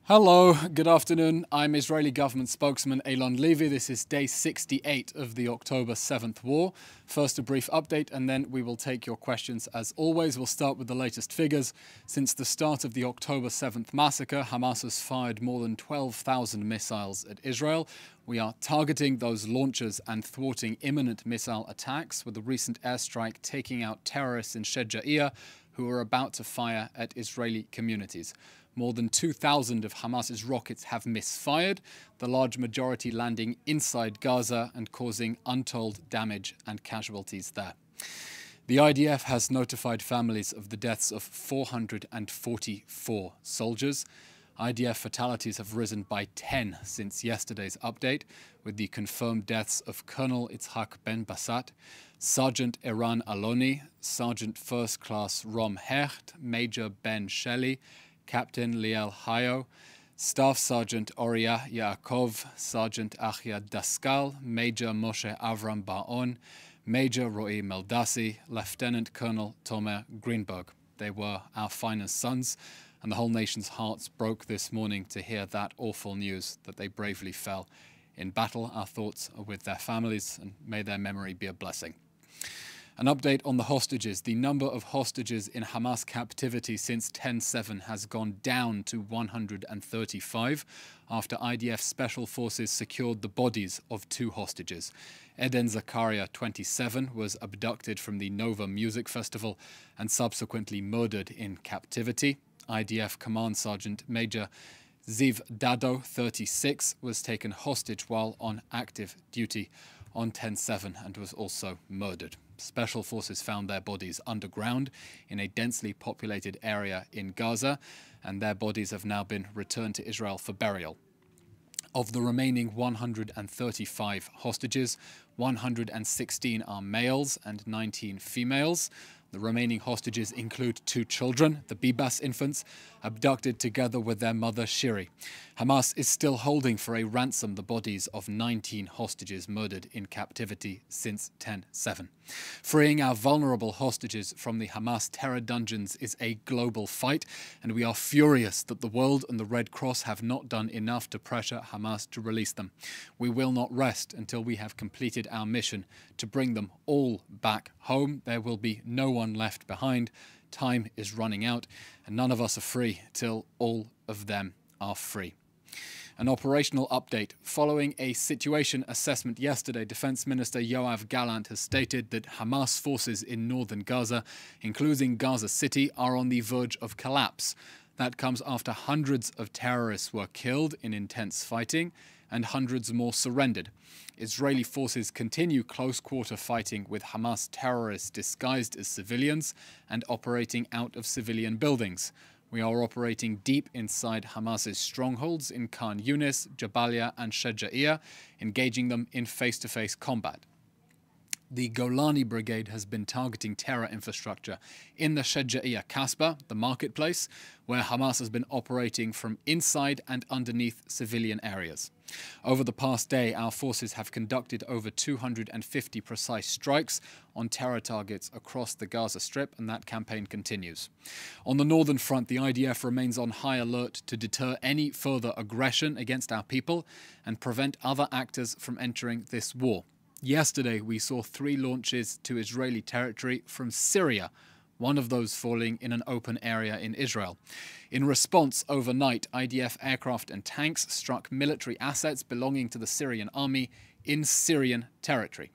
Hello, good afternoon. I'm Israeli government spokesman Eylon Levy. This is day 68 of the October 7th war. First, a brief update, and then we will take your questions. As always, we'll start with the latest figures. Since the start of the October 7th massacre, Hamas has fired more than 12,000 missiles at Israel. We are targeting those launchers and thwarting imminent missile attacks, with a recent airstrike taking out terrorists in Sheja'iyah who are about to fire at Israeli communities. More than 2,000 of Hamas's rockets have misfired, the large majority landing inside Gaza and causing untold damage and casualties there. The IDF has notified families of the deaths of 444 soldiers. IDF fatalities have risen by 10 since yesterday's update, with the confirmed deaths of Colonel Itzhak Ben Basat, Sergeant Eran Aloni, Sergeant First Class Rom Hecht, Major Ben Shelley, Captain Liel Hayo, Staff Sergeant Oriah Yaakov, Sergeant Achia Daskal, Major Moshe Avram Baon, Major Roy Meldasi, Lieutenant Colonel Tomer Greenberg. They were our finest sons, and the whole nation's hearts broke this morning to hear that awful news that they bravely fell in battle. Our thoughts are with their families, and may their memory be a blessing. An update on the hostages. The number of hostages in Hamas captivity since 10/7 has gone down to 135 after IDF special forces secured the bodies of 2 hostages. Eden Zakaria, 27, was abducted from the Nova Music Festival and subsequently murdered in captivity. IDF Command Sergeant Major Ziv Dado, 36, was taken hostage while on active duty on 10/7 and was also murdered. Special forces found their bodies underground in a densely populated area in Gaza, and their bodies have now been returned to Israel for burial. Of the remaining 135 hostages, 116 are males and 19 females. The remaining hostages include 2 children, the Bibas infants, abducted together with their mother Shiri. Hamas is still holding for a ransom the bodies of 19 hostages murdered in captivity since 10/7. Freeing our vulnerable hostages from the Hamas terror dungeons is a global fight, and we are furious that the world and the Red Cross have not done enough to pressure Hamas to release them. We will not rest until we have completed our mission to bring them all back home. There will be no one left behind. Time is running out, and none of us are free till all of them are free. An operational update. Following a situation assessment yesterday, Defense Minister Yoav Gallant has stated that Hamas forces in northern Gaza, including Gaza City, are on the verge of collapse. That comes after hundreds of terrorists were killed in intense fighting and hundreds more surrendered. Israeli forces continue close-quarter fighting with Hamas terrorists disguised as civilians and operating out of civilian buildings. We are operating deep inside Hamas's strongholds in Khan Yunis, Jabalia and Sheja'iyah, engaging them in face-to-face combat. The Golani Brigade has been targeting terror infrastructure in the Sheja'iyah Kasbah, the marketplace, where Hamas has been operating from inside and underneath civilian areas. Over the past day, our forces have conducted over 250 precise strikes on terror targets across the Gaza Strip, and that campaign continues. On the northern front, the IDF remains on high alert to deter any further aggression against our people and prevent other actors from entering this war. Yesterday, we saw 3 launches to Israeli territory from Syria, one of those falling in an open area in Israel. In response, overnight, IDF aircraft and tanks struck military assets belonging to the Syrian army in Syrian territory.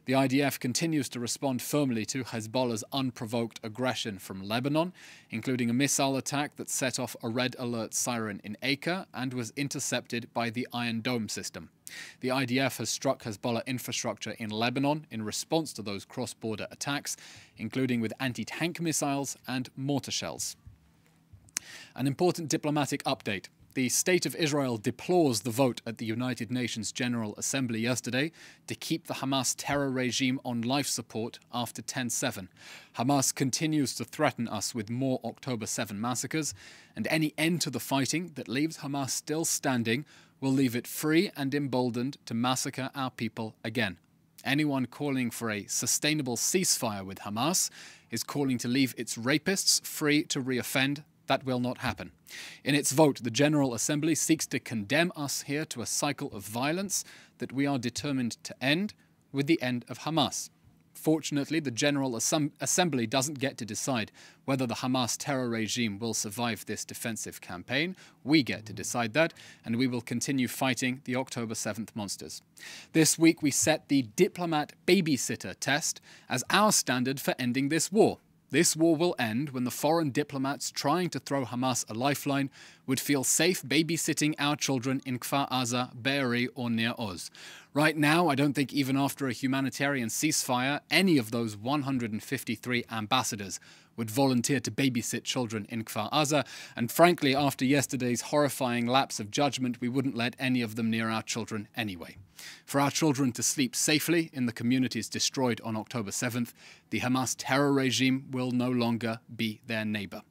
The IDF continues to respond firmly to Hezbollah's unprovoked aggression from Lebanon, including a missile attack that set off a red alert siren in Acre and was intercepted by the Iron Dome system. The IDF has struck Hezbollah infrastructure in Lebanon in response to those cross-border attacks, including with anti-tank missiles and mortar shells. An important diplomatic update. The State of Israel deplores the vote at the United Nations General Assembly yesterday to keep the Hamas terror regime on life support after 10/7. Hamas continues to threaten us with more October 7 massacres, and any end to the fighting that leaves Hamas still standing will leave it free and emboldened to massacre our people again. Anyone calling for a sustainable ceasefire with Hamas is calling to leave its rapists free to reoffend. That will not happen. In its vote, the General Assembly seeks to condemn us here to a cycle of violence that we are determined to end with the end of Hamas. Fortunately, the General Assembly doesn't get to decide whether the Hamas terror regime will survive this defensive campaign. We get to decide that, and we will continue fighting the October 7th monsters. This week, we set the diplomat babysitter test as our standard for ending this war. This war will end when the foreign diplomats trying to throw Hamas a lifeline would feel safe babysitting our children in Kfar Aza, Be'eri or near Oz. Right now, I don't think even after a humanitarian ceasefire, any of those 153 ambassadors would volunteer to babysit children in Kfar Aza, and frankly, after yesterday's horrifying lapse of judgment, we wouldn't let any of them near our children anyway. For our children to sleep safely in the communities destroyed on October 7th, the Hamas terror regime will no longer be their neighbour.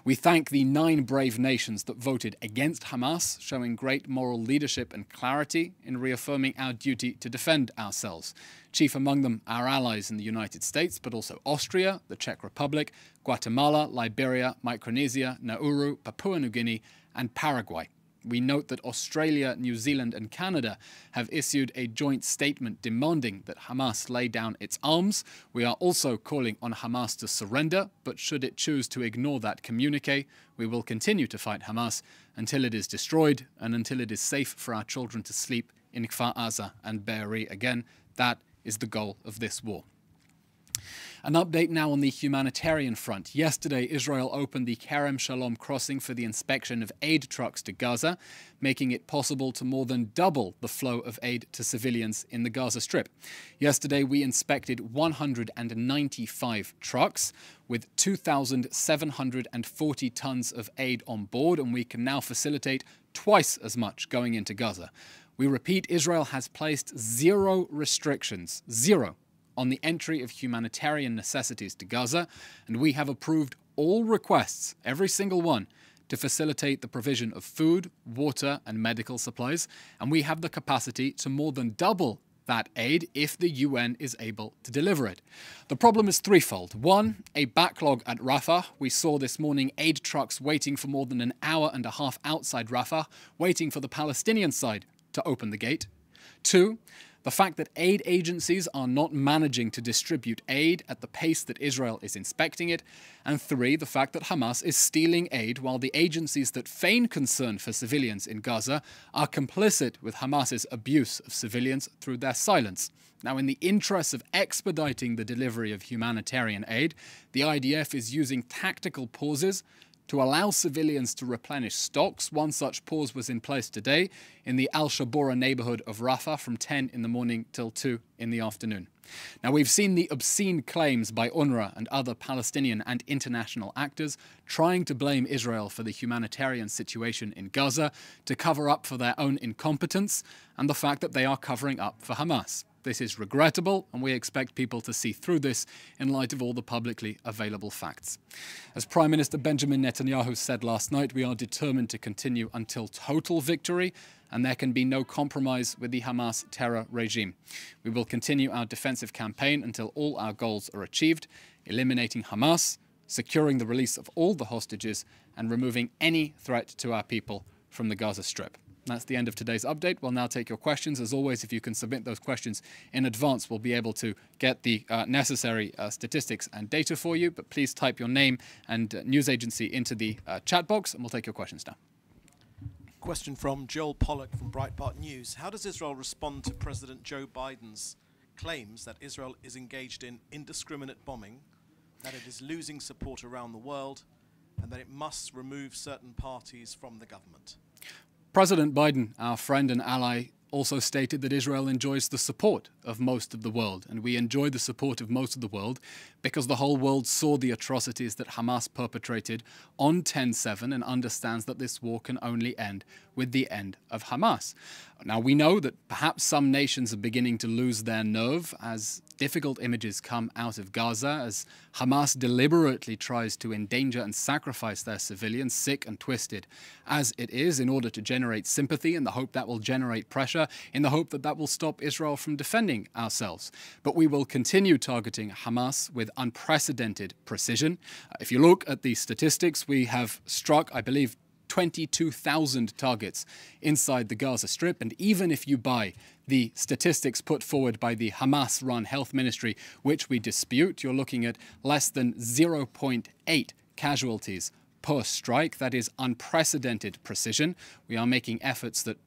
We thank the 9 brave nations that voted against Hamas, showing great moral leadership and clarity in reaffirming our duty to defend ourselves. Chief among them, our allies in the United States, but also Austria, the Czech Republic, Guatemala, Liberia, Micronesia, Nauru, Papua New Guinea, and Paraguay. We note that Australia, New Zealand and Canada have issued a joint statement demanding that Hamas lay down its arms. We are also calling on Hamas to surrender, but should it choose to ignore that communique, we will continue to fight Hamas until it is destroyed and until it is safe for our children to sleep in Kfar Aza and Be'eri again. That is the goal of this war. An update now on the humanitarian front. Yesterday, Israel opened the Kerem Shalom crossing for the inspection of aid trucks to Gaza, making it possible to more than double the flow of aid to civilians in the Gaza Strip. Yesterday, we inspected 195 trucks with 2,740 tons of aid on board, and we can now facilitate twice as much going into Gaza. We repeat, Israel has placed zero restrictions, zero, on the entry of humanitarian necessities to Gaza, and we have approved all requests, every single one, to facilitate the provision of food, water and medical supplies, and we have the capacity to more than double that aid if the UN is able to deliver it. The problem is threefold. One, a backlog at Rafah. We saw this morning aid trucks waiting for more than an hour and a half outside Rafah, waiting for the Palestinian side to open the gate. Two, the fact that aid agencies are not managing to distribute aid at the pace that Israel is inspecting it. And three, the fact that Hamas is stealing aid while the agencies that feign concern for civilians in Gaza are complicit with Hamas's abuse of civilians through their silence. Now, in the interest of expediting the delivery of humanitarian aid, the IDF is using tactical pauses to allow civilians to replenish stocks. One such pause was in place today in the Al-Shabura neighborhood of Rafah from 10 in the morning till 2 in the afternoon. Now, we've seen the obscene claims by UNRWA and other Palestinian and international actors trying to blame Israel for the humanitarian situation in Gaza to cover up for their own incompetence and the fact that they are covering up for Hamas. This is regrettable, and we expect people to see through this in light of all the publicly available facts. As Prime Minister Benjamin Netanyahu said last night, we are determined to continue until total victory, and there can be no compromise with the Hamas terror regime. We will continue our defensive campaign until all our goals are achieved, eliminating Hamas, securing the release of all the hostages, and removing any threat to our people from the Gaza Strip. That's the end of today's update. We'll now take your questions. As always, if you can submit those questions in advance, we'll be able to get the necessary statistics and data for you. But please type your name and news agency into the chat box, and we'll take your questions now. Question from Joel Pollack from Breitbart News. How does Israel respond to President Joe Biden's claims that Israel is engaged in indiscriminate bombing, that it is losing support around the world, and that it must remove certain parties from the government? President Biden, our friend and ally, also stated that Israel enjoys the support of most of the world. And we enjoy the support of most of the world because the whole world saw the atrocities that Hamas perpetrated on 10/7 and understands that this war can only end with the end of Hamas. Now, we know that perhaps some nations are beginning to lose their nerve as difficult images come out of Gaza as Hamas deliberately tries to endanger and sacrifice their civilians, sick and twisted as it is, in order to generate sympathy, in the hope that will generate pressure, in the hope that that will stop Israel from defending ourselves. But we will continue targeting Hamas with unprecedented precision. If you look at the statistics, we have struck, I believe, 22,000 targets inside the Gaza Strip. And even if you buy the statistics put forward by the Hamas-run health ministry, which we dispute, you're looking at less than 0.8 casualties per strike. That is unprecedented precision. We are making efforts that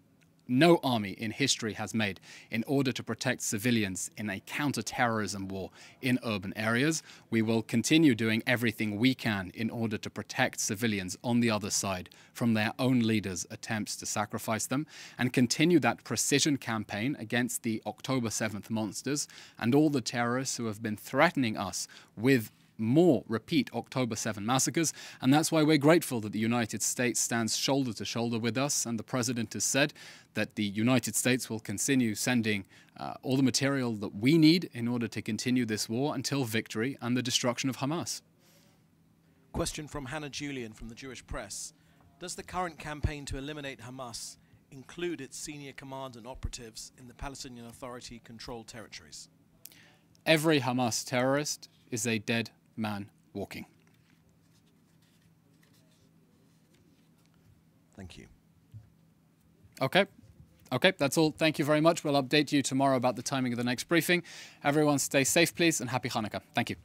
no army in history has made in order to protect civilians in a counter-terrorism war in urban areas. We will continue doing everything we can in order to protect civilians on the other side from their own leaders' attempts to sacrifice them, and continue that precision campaign against the October 7th monsters and all the terrorists who have been threatening us with more repeat October 7 massacres. And that's why we're grateful that the United States stands shoulder to shoulder with us. And the president has said that the United States will continue sending all the material that we need in order to continue this war until victory and the destruction of Hamas. Question from Hannah Julian from the Jewish Press. Does the current campaign to eliminate Hamas include its senior command and operatives in the Palestinian Authority-controlled territories? Every Hamas terrorist is a dead man walking. Thank you. Okay, that's all. Thank you very much. We'll update you tomorrow about the timing of the next briefing. Everyone stay safe, please, and happy Hanukkah. Thank you.